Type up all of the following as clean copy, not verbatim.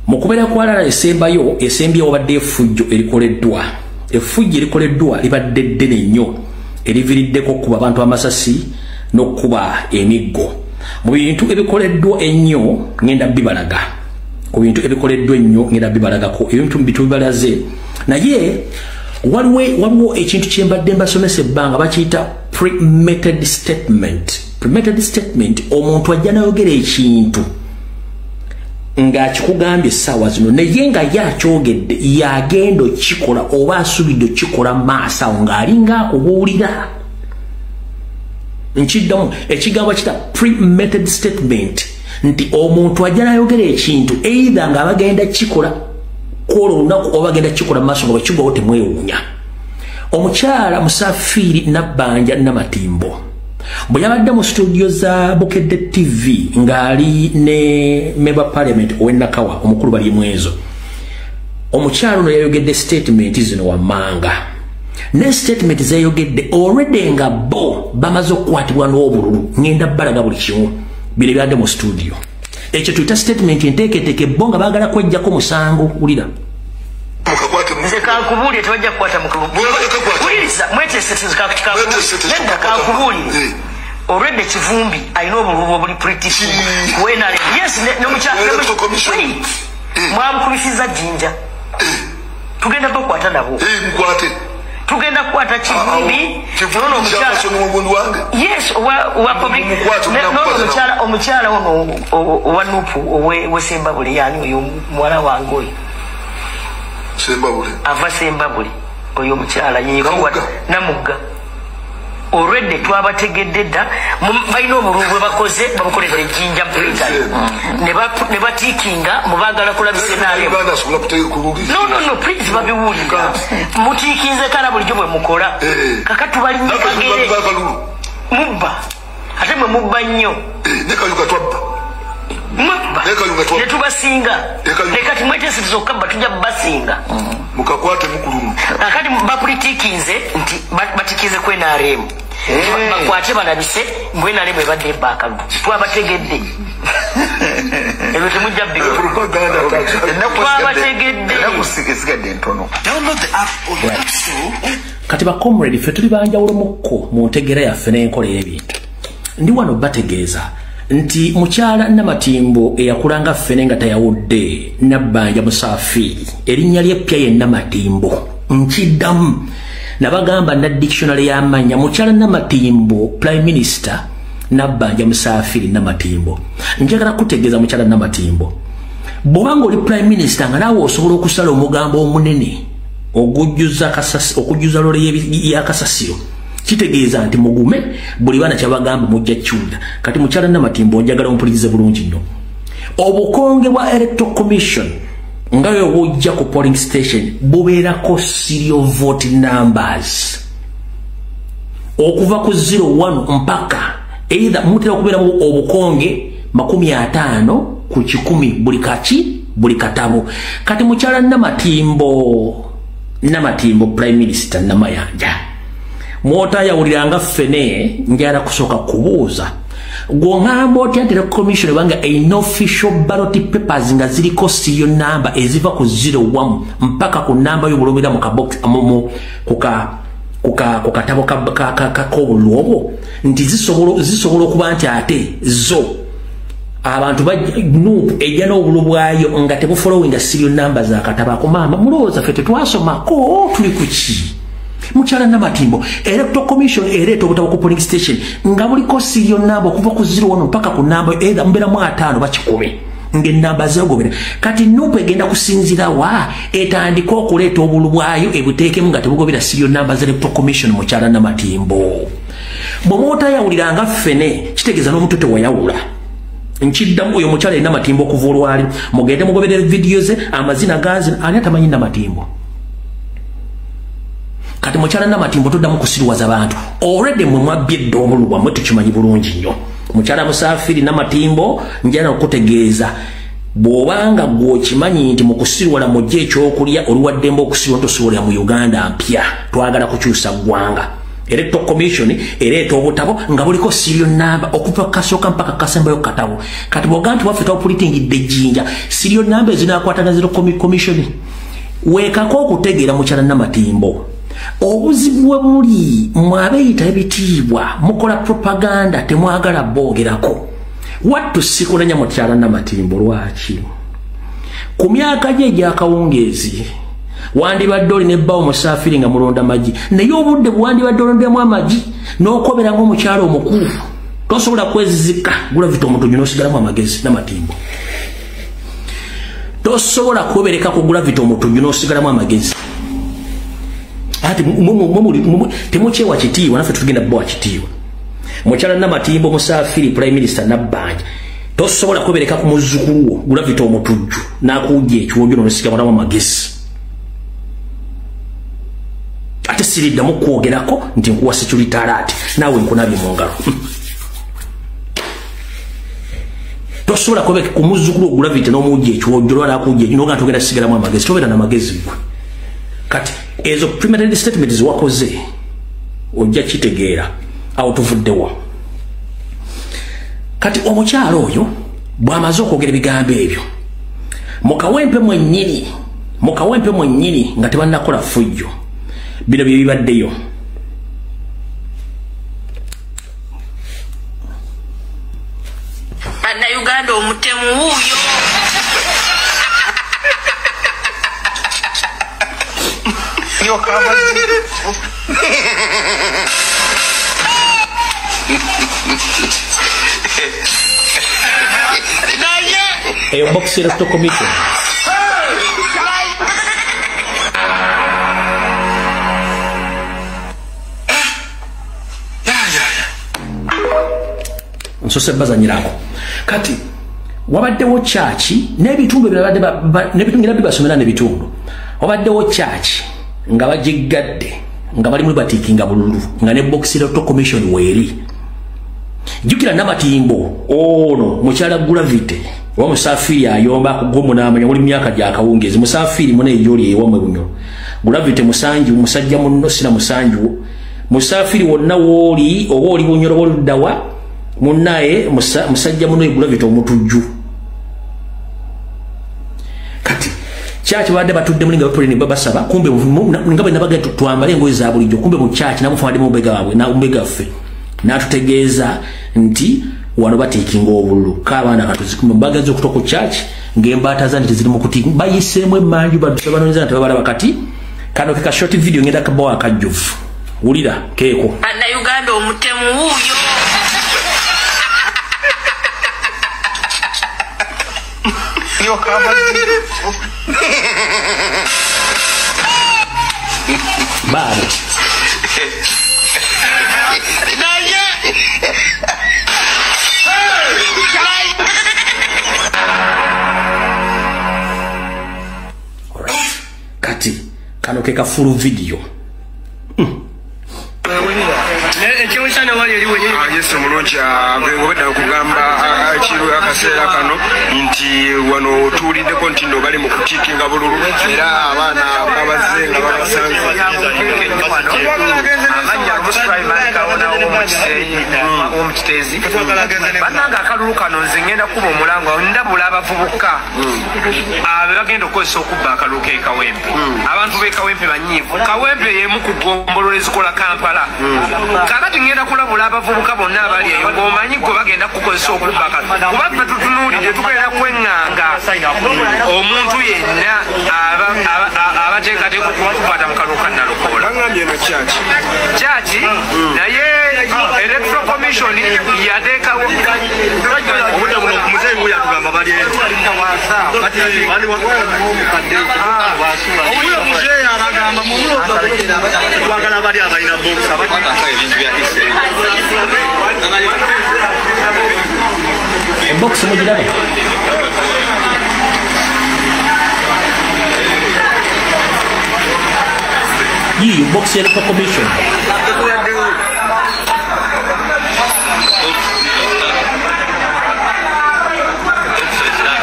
mukubera kwalala esembyeyo obadde effujjo erikoleddwa libadde ddene nnyo eriviriddeko okuba abantu amasasi n'okuba emiggo. Mu bintu ebikoleddwa ennyo ngenda bibalaga ebintu bitubalaze naye waliwo ekintu kyembadde mbasomesa ebbanga bakiyita premeditated statement. Omuntu ajja nayogera ekintu ng'akikugambye essaawa zino naye nga yakyogedde yagenda okikola oba asubidde okikola maaso awo ng'alinga akubuulira. Nkiddamu ekigambo kita premeditated statement nti omuntu ajja nayogera ekintu either ng'abagenda kikola kola olunaku oba agenda kikola maaso nga bwekigwawo temwewuunya. Omukyala Musafiri Nabbanja Namatimbo bwe yabadde mu studio za Bukedde TV ng'ali ne Member Parliament ow'Ennakawa omukulu bali mwezo, omukyala ono yayogedde statement zino wammanga ne statement zayogedde already nga bo bamaze okukwatibwa n'obululu. Ngenda balaga buli kimu bino byadde mu studio. Ekyo tuyita statement enteeketeeke bo nga baagala kwejjako musango. Wulira nze kankubulire tebajja kukwata mukululiriza mwetesekakubuulire already Kivumbi alina obululu obuli British wenale yes mwamukubisiza Jinja tugenda bakwata nabo tugenda kukwata Kivumbi yes omukyala ono owa Nupu ow'Essembabule yani oyo muwala wange oyo ava Sembabule oyo omukyala Namugga already twabategedde dda balina obululu bwe bakoze babukolera Jinja mpulitali ne batiikinga mubaagala kulabisa nayo no please babiwulira mutiikinze kala bulijjo bwe mukola kakati balinye kagere mubba ate mwe mubba nnyo netubasinga nekati mwetesiriza okukaba tujja basinga mukakwate mukulumu akati bakulitikinze nti batikize ku NRM bakwate balabise mbwe NRM ebadde ebbakalu twabategedde ebyo temujja propaganda twabategedde nakusikisigedde ntono download the app on the App Store. Kati bakomredi ffe tuli banjawulo mukko mu ntegera yaffe n'enkola y'ebintu. Ndi wano bategeeza nti mukyala Namatimbo eyakulanga ffene nga tayawudde Nabbanja Musafiri erinnya ly'eppya ye Namatimbo nkiddamu nabagamba na dictionary y'amanya mukyala Namatimbo Prime Minister Nabbanja Musafiri Namatimbo. Njagala kutegeeza mukyala Namatimbo bw'obanga oli Prime Minister nga naawe osobola okusala omugambo omunene okujjuza lole y'akasasiro kitegeeza nti mugume buli bana kyabagamba mujja kyunda. Kati mukyala Namatimbo njagala ompulirize bulungi nnyo. Obukonge bwa Electoral Commission nga we bujja ku polling station bubeerako serial vote numbers okuva ku 01 mpaka either mutera okubeeramu obukonge 50 ku 100 buli katabo. Kati mukyala Namatimbo Prime Minister Namayanja mwota yawuliranga ffene njala kusooka kubuuza gw'oŋŋamba otya nti commission banga unofficial ballot papers nga ziriko serial number eziva ku 01 mpaka ku namba y'obulomera mu kabox ku katabo k'obululu obwo nti zisobola okuba nti ate zo abantu Nuupu ejja n'obulu bwayo nga tebufollowinga serial number za katabo ako. Maama mulowooza ffe tetwasomako tuli ku ki? Mukyala Namatimbo Electoral Commission ereeta obutabo ku polling station nga buliko serial number okuva ku 01 mpaka ku namba either muberamu 5 bakikome ng'ennamba zeegobera. Kati Nuupu egenda kusinzira wa etandika okuleeta obulu bwayo ebuteekemu nga tebugobera serial number za Electoral Commission. Mukyala Namatimbo bwe mwotayawuliranga ffene kitegeeza n'omuntu tewayawula. Nkiddamu oyo mukyala ye Namatimbo okuva olwali mugende mugoberera vidiyo ze amazina gazi ani atamanyi Namatimbo. Kati mukyala Namatimbo tuddamu kusiriwaza abantu already mwe mwabbye edda obulu bwammwe tukimanyi bulungi nnyo. Mukyala Musafiri Namatimbo njala okutegeeza bw'obanga gw'okimanyi nti mu kusiriwala mujja ekyokulya oluwaddemba okusiriwa tosubulira mu Uganda mpya twagala kukyusa ggwanga Electoral Commission ereeta obutabo nga buliko serial number okuva kasooka mpaka kasembayo katabo kati boganti waffe twapulitingidde jinja serial number ezinakwatana zero commission weekako okutegeera mukyala Namatimbo obuzibu bwe buli mwabeyita ebitiibwa mukola propaganda temwagala boogerako wattu sikulanya mukyala Namatimbo lwaki ku myaka gye egyakawungeezi wandibadde olina ebbawo musaafiri nga mulonda magi naye obudde bwandibadde olondemu amagi n'okobera ng'omukyalo omukulu tosobola kwezizika gulavita omutonyi n'osigalamu amagezi Namatimbo tosobola kwebereka ku gulavita omutonyi n'osigalamu amagezi ati temukyewa kitiibwa naffe tugenda bbawa kitiibwa mukyala Namatimbo musaafiri prime minister Nabbanja tosobola kwebereka ku muzzukulu wo gulavita omutujju n'akuwujja ekiwojjo n'osigalamu amagezi ate siriddamu kwogerako nti nkuwa security alert naawe nkunabye mu ngalo tosobola kwebeka ku muzzukulu ogulavite n'omuwujja ekiwojjo lwala akuwujja ekyo noga togenda sigalamu amagezi tobeera n'amagezi gwe kati ezo preliminary statement ziwakoze ojja kitegeera awo tuvuddewo kati omukyalo oyo bw'amaze okwogera ebigambo ebyo mukawempe mwennyini nga tebannakola fujjo bino bye bibaddeyo Bannayuganda omutemu wuuyo eyo box electoral commission nsose bazanyirako kati wabaddewo chachi n'ebitundu n'ebitundu basomera n'ebitundu wabaddewo chachi nga bajigadde nga bali mu batikinga bululu nga ne box electoral commission weeri jukira Namatimbo ono mukyala gulavite wa musaafiri ayomba kugomo n'amanya muri myaka gya kawungezi musaafiri mune ejoli ewamwe bunyo gulavite musanju musajja munno sina musanju musaafiri wonna woli oboli bunyoro boluddawa munaye musajja muno gulavite omutujju kati chachi bade batudde mulinga bapulini babasaba kumbe ngabe nabaga twambale engoye za bulijjo kumbe mu chachi namufande mu bega wabwe na umbega ffe natutegeeza nti wano batikinga obululu kabaana katuzikume mbagazo kutoka chachi ngembata zandi ziri mu kuti bayiseemu emanju badusabanoza ntabalaba kati kano kika short video ngenda kabawa akajjuvu ulira keeko Bannayuganda omutemu wuuyo Bado kati kano keka full video Yes, mulungi ngobedda okugamba ekiro akaseera kano nti wano tuwuliddeko nti nno bali mu kutiikinga bululu era abaana babaze nga babasanze bannanga akalulu kano nze ngenda kuba omulango ndabula abavubuka abe bagenda okukozesa okubba akalulu k'ekawempe abantu b'ekawempe banyiivu kawempe yemu ku ggombolola ezikola Kampala kakati ngenda kulabula abavubuka bonna abali eyo ng'omanyi gwe bagenda kukozesa okubba akalulu kuba ffe tutunuulidde tugenda kweŋŋanga omuntu yenna abateekateeka okukwata mu kalulu ka Nalukoola bagambye eno kyaki naye electoral commission yateekawo obudde buno muzeeyi nguyo atugamba bali omuyo muzeeyi abagamba twagala bali abalina boksa box mujiraba yi box electoral commission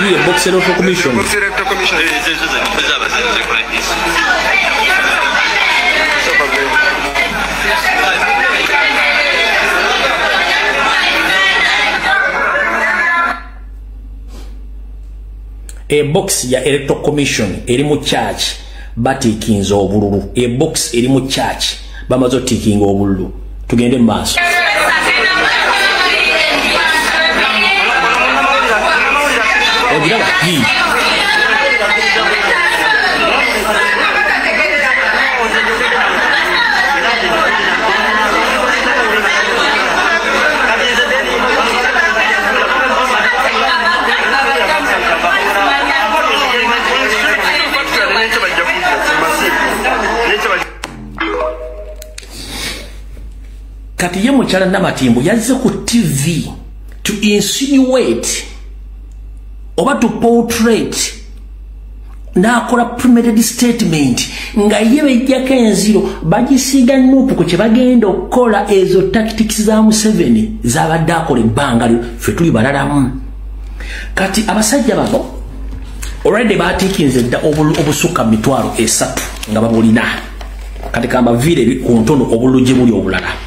yi box electoral commission a box ya electoral commission eri mu church batikinza obululu a box eri mu church bamazo tikinga obululu tugende maaso kati ye mukyala Namatimbo yazze ku TV to insinuate oba to portrait nakola premeditated statement nga ye bejjako enziro bagisiga nupu ku kye bagenda okukola ezo tactics za Museveni z'abadde akola ebbanga ffe tuli balalamu kati abasajja babo already batikinze dda obusukka mitwalo 3 nga babulina kati kamba vile ku ntono obuluje buli obulala